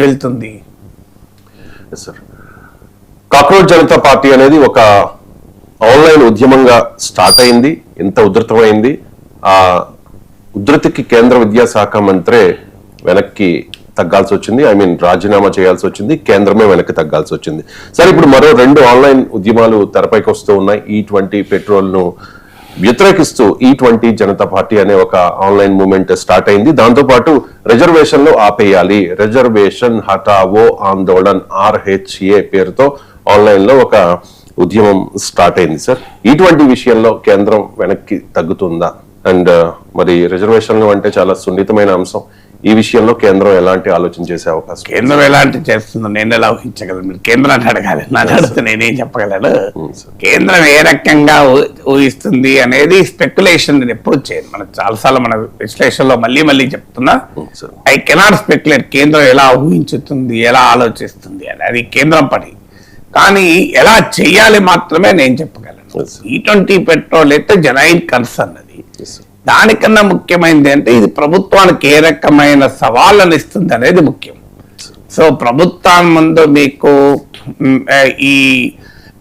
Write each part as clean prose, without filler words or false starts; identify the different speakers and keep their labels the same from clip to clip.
Speaker 1: వెళ్తుంది?
Speaker 2: Sir, cockroach Janata party అనేది ఒక ఆన్లైన్ ఉద్యమంగా స్టార్ట్ అయింది. ఎంత ఉధృతమైంది, ఆ ఉధృతికి కేంద్ర విద్యాశాఖ మంత్రే వెనక్కి తగ్గాల్సి వచ్చింది. రాజీనామా చేయాల్సి వచ్చింది. కేంద్రమే వెనక్కి తగ్గాల్సి వచ్చింది. సరే, ఇప్పుడు మరో 2 ఆన్లైన్ ఉద్యమాలు తెరపైకి వస్తూ ఉన్నాయి. E20 పెట్రోల్ ను వ్యతిరేకిస్తూ E20 జనతా పార్టీ అనే ఒక ఆన్లైన్ మూవ్మెంట్ స్టార్ట్ అయింది. దాంతో పాటు రిజర్వేషన్లు ఆపేయాలి, రిజర్వేషన్ హటావో ఆందోళన్ RHA పేరుతో ఆన్లైన్ లో ఒక ఉద్యమం స్టార్ట్ అయింది. సార్, E20 విషయంలో కేంద్రం వెనక్కి తగ్గుతుందా? అండ్ మరి రిజర్వేషన్లు అంటే చాలా సున్నితమైన అంశం. ఈ విషయంలో కేంద్రం ఎలాంటి ఆలోచన చేసే అవకాశం?
Speaker 1: కేంద్రం ఎలాంటి చేస్తుందో నేను ఎలా ఊహించగలను? మీరు కేంద్రాన్ని అడగాలి, నన్ను అడిగితే నేనేం చెప్పగలను? కేంద్రం ఏ రకంగా ఊహిస్తుంది అనేది స్పెక్యులేషన్ నేను ఎప్పుడు చేయను. మనం చాలాసార్లు మన విశ్లేషణలో మళ్ళీ చెప్తున్నా, ఐ కెనాట్ స్పెక్యులేట్ కేంద్రం ఎలా ఊహించుతుంది, ఎలా ఆలోచిస్తుంది అని. అది కేంద్రం పని. కానీ ఎలా చెయ్యాలి మాత్రమే నేను చెప్పగలను. E20 పెట్రోల్ అయితే జెన్యూన్ కన్సర్న్. అది దానికన్నా ముఖ్యమైనది అంటే ఇది ప్రభుత్వానికి ఏ రకమైన సవాళ్ళను ఇస్తుంది అనేది ముఖ్యం. సో ప్రభుత్వం ముందు మీకు ఈ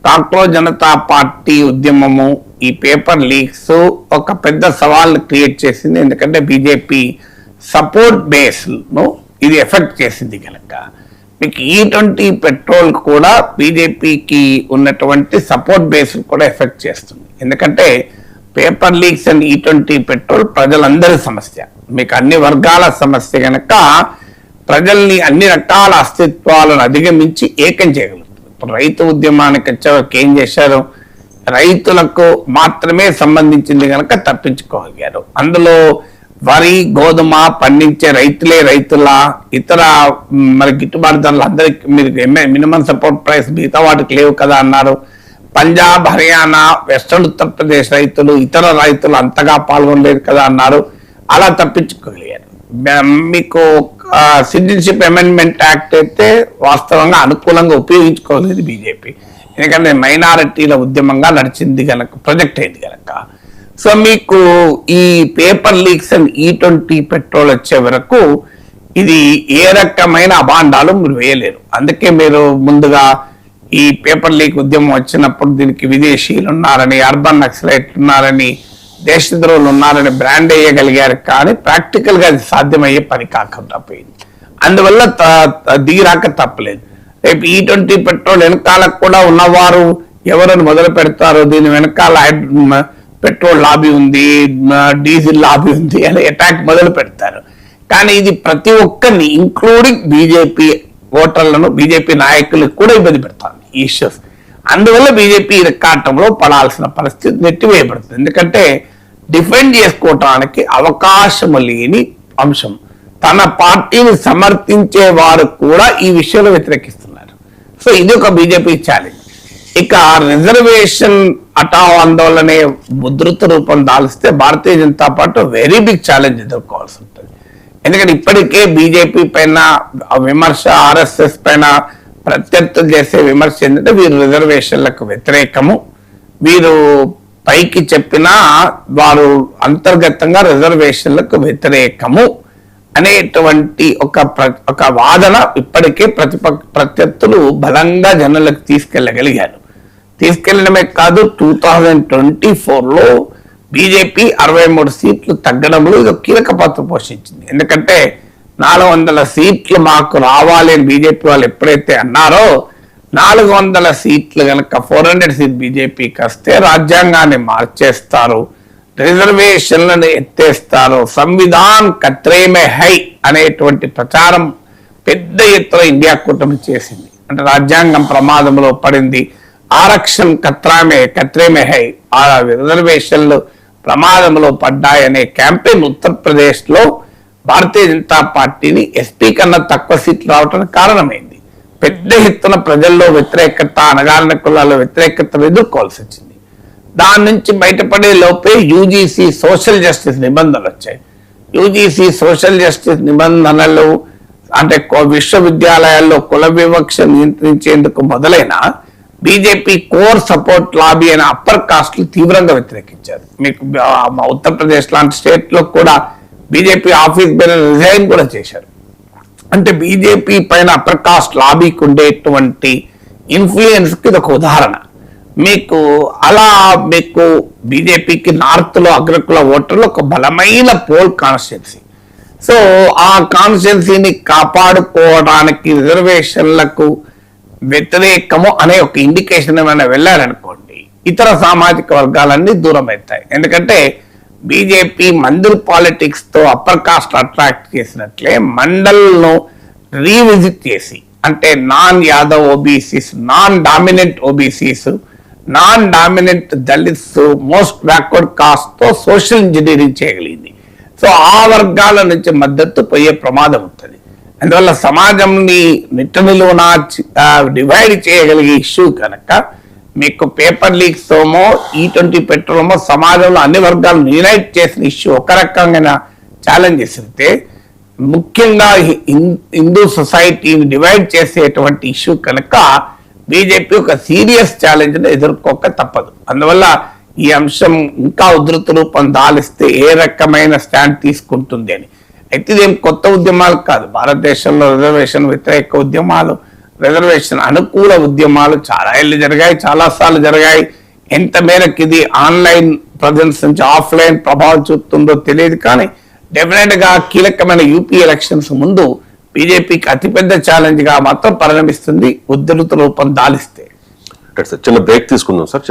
Speaker 1: కాక్రోచ్ జనతా పార్టీ ఉద్యమము, ఈ పేపర్ లీక్స్ ఒక పెద్ద సవాల్ని క్రియేట్ చేసింది. ఎందుకంటే బీజేపీ సపోర్ట్ బేస్ ను ఇది ఎఫెక్ట్ చేసింది కనుక మీకు E20 పెట్రోల్ కూడా బీజేపీకి ఉన్నటువంటి సపోర్ట్ బేస్ కూడా ఎఫెక్ట్ చేస్తుంది. ఎందుకంటే paper leaks and E20 petrol ప్రజలందరి సమస్య, మీకు అన్ని వర్గాల సమస్య కనుక ప్రజల్ని అన్ని రకాల అస్తిత్వాలను అధిగమించి ఏకం చేయగలుగుతుంది. ఇప్పుడు రైతు ఉద్యమానికి వచ్చాక ఏం చేశారు? రైతులకు మాత్రమే సంబంధించింది కనుక తప్పించుకోగలిగారు. అందులో వరి, గోధుమ పండించే రైతుల ఇతర మరి గిట్టుబాటు ధరలు అందరికి మీరు మినిమం సపోర్ట్ ప్రైస్ మిగతా వాటికి లేవు కదా అన్నారు. పంజాబ్, హర్యానా, వెస్టర్న్ ఉత్తరప్రదేశ్ రైతులు, ఇతర రైతులు అంతగా పాల్గొనలేదు కదా అన్నారు. అలా తప్పించుకోగలిగారు. మీకు సిటిజన్షిప్ అమెండ్మెంట్ యాక్ట్ అయితే వాస్తవంగా అనుకూలంగా ఉపయోగించుకోలేదు బీజేపీ. ఎందుకంటే మైనారిటీల ఉద్యమంగా నడిచింది కనుక, ప్రొజెక్ట్ అయింది కనుక. సో మీకు ఈ paper leaks and E20 petrol వచ్చే వరకు ఇది ఏ రకమైన అభాండాలు మీరు వేయలేరు. అందుకే మీరు ముందుగా ఈ పేపర్ లీక్ ఉద్యమం వచ్చినప్పుడు దీనికి విదేశీయులు ఉన్నారని, అర్బన్ నక్సలైట్లు ఉన్నారని, దేశద్రోహులు ఉన్నారని బ్రాండ్ వేయగలిగారు. కానీ ప్రాక్టికల్ గా అది సాధ్యమయ్యే పని కాకుండా పోయింది. అందువల్ల దిగిరాక తప్పలేదు. రేపు E20 పెట్రోల్ వెనకాలకు కూడా ఉన్నవారు ఎవరని మొదలు పెడతారో, దీని వెనకాల పెట్రోల్ లాబీ ఉంది, డీజిల్ లాబీ ఉంది అని అటాక్ మొదలు పెడతారు. కానీ ఇది ప్రతి ఒక్కరిని ఇంక్లూడింగ్ బీజేపీ ఓటర్లను, బీజేపీ నాయకులకు కూడా ఇబ్బంది పెడతారు ఈ ఇష్యూస్. అందువల్ల బీజేపీ ఇరకాటంలో పడాల్సిన పరిస్థితి నెట్టివేయబడుతుంది. ఎందుకంటే డిఫెండ్ చేసుకోవటానికి అవకాశం లేని అంశం. తన పార్టీని సమర్థించే వారు కూడా ఈ విషయంలో వ్యతిరేకిస్తున్నారు. సో ఇది ఒక బీజేపీ ఛాలెంజ్. ఇక రిజర్వేషన్ హటావ్ ఆందోళనే ఉధృత రూపం దాల్స్తే Bharatiya Janata party very big challenge ఎదుర్కోవాల్సి ఉంటుంది. ఎందుకంటే ఇప్పటికే బీజేపీ పైన విమర్శ, RSS పైన ప్రత్యర్థులు చేసే విమర్శ ఏంటంటే వీరు రిజర్వేషన్లకు వ్యతిరేకము, వీరు పైకి చెప్పినా వారు అంతర్గతంగా రిజర్వేషన్లకు వ్యతిరేకము అనేటువంటి ఒక వాదన ఇప్పటికే ప్రత్యర్థులు బలంగా జనాలకు తీసుకెళ్లగలిగారు. తీసుకెళ్లడమే కాదు, 2024లో బీజేపీ 63 సీట్లు తగ్గడంలో ఇది కీలక పాత్ర పోషించింది. ఎందుకంటే 400 సీట్లు మాకు రావాలి అని బీజేపీ వాళ్ళు ఎప్పుడైతే అన్నారో, 400 సీట్లు కనుక 400 సీట్ బీజేపీకి వస్తే రాజ్యాంగాన్ని మార్చేస్తారు, రిజర్వేషన్లను ఎత్తేస్తారు, సంవిధాన్ ఖత్రేమే హై అనేటువంటి ప్రచారం పెద్ద ఎత్తున ఇండియా కూటమి చేసింది. అంటే రాజ్యాంగం ప్రమాదంలో పడింది, ఆరక్షణ ఖత్రేమే హై, ఆ రిజర్వేషన్లు ప్రమాదంలో పడ్డాయనే క్యాంపెయిన్ ఉత్తరప్రదేశ్ లో భారతీయ జనతా పార్టీని ఎస్పీ కన్నా తక్కువ సీట్లు రావడానికి కారణమైంది. పెద్ద ఎత్తున ప్రజల్లో వ్యతిరేకత, అణగారిన కులాల్లో వ్యతిరేకతను ఎదుర్కోవాల్సి వచ్చింది. దాని నుంచి బయటపడే లోపే యూజీసీ సోషల్ జస్టిస్ నిబంధనలు వచ్చాయి. యూజీసీ సోషల్ జస్టిస్ నిబంధనలు అంటే విశ్వవిద్యాలయాల్లో కుల వివక్ష నియంత్రించేందుకు మొదలైన బీజేపీ కోర్ సపోర్ట్ లాబీ అనే అప్పర్ కాస్ట్లు తీవ్రంగా వ్యతిరేకించారు. మీకు ఉత్తరప్రదేశ్ లాంటి స్టేట్ లో కూడా బీజేపీ ఆఫీస్ బేరర్ రిజైన్ కూడా చేశారు. అంటే బీజేపీ పైన అప్పర్ కాస్ట్ లాబీకి ఉండేటువంటి ఇన్ఫ్లుయెన్స్ కి ఇది ఒక ఉదాహరణ. మీకు బీజేపీకి నార్త్ లో అగ్రకుల ఓటర్లు ఒక బలమైన పోల్ కాన్స్టిట్యున్సీ. సో ఆ కాన్స్టిట్యున్సీని కాపాడుకోవడానికి రిజర్వేషన్లకు వ్యతిరేకము అనే ఒక ఇండికేషన్ ఏమైనా వెళ్ళారనుకోండి, ఇతర సామాజిక వర్గాలన్నీ దూరం అవుతాయి. ఎందుకంటే బీజేపీ మండల్ పాలిటిక్స్ తో అప్పర్ కాస్ట్ అట్రాక్ట్ చేసినట్లే మండల్ను రీవిజిట్ చేసి, అంటే non Yadav OBCs, non dominant OBCs, non dominant Dalits, most backward cost తో సోషల్ ఇంజనీరింగ్ చేయగలిగింది. సో ఆ వర్గాల నుంచి మద్దతు పోయే ప్రమాదం ఉంటుంది. అందువల్ల సమాజంని నిట్ట నిలువున డివైడ్ చేయగలిగే ఇష్యూ కనుక మీకు పేపర్ లీక్స్ తోమో E20 పెట్రోమో సమాజంలో అన్ని వర్గాలను యునైట్ చేసిన ఇష్యూ ఒక రకంగా ఛాలెంజ్ చేసితే, ముఖ్యంగా హిందూ సొసైటీని డివైడ్ చేసేటువంటి ఇష్యూ కనుక బీజేపీ ఒక సీరియస్ ఛాలెంజ్ ని ఎదుర్కోక తప్పదు. అందువల్ల ఈ అంశం ఇంకా ఉధృత రూపం దాలిస్తే ఏ రకమైన స్టాండ్ తీసుకుంటుంది అని. అయితే ఇదేం కొత్త ఉద్యమాలు కాదు. భారతదేశంలో రిజర్వేషన్ వ్యతిరేక ఉద్యమాలు, రిజర్వేషన్ అనుకూల ఉద్యమాలు చాలా ఏళ్ళు జరిగాయి, చాలా సార్లు జరిగాయి. ఎంత మేరకు ఇది ఆన్లైన్ ప్రజెన్స్ నుంచి ఆఫ్లైన్ ప్రభావం చూపుతుందో తెలియదు, కానీ డెఫినెట్ గా కీలకమైన యూపీ ఎలక్షన్స్ ముందు బీజేపీకి అతిపెద్ద ఛాలెంజ్ గా మాత్రం పరిణమిస్తుంది ఉధృత రూపం దాలిస్తే.
Speaker 2: చిన్న బ్రేక్ తీసుకుందాం సార్.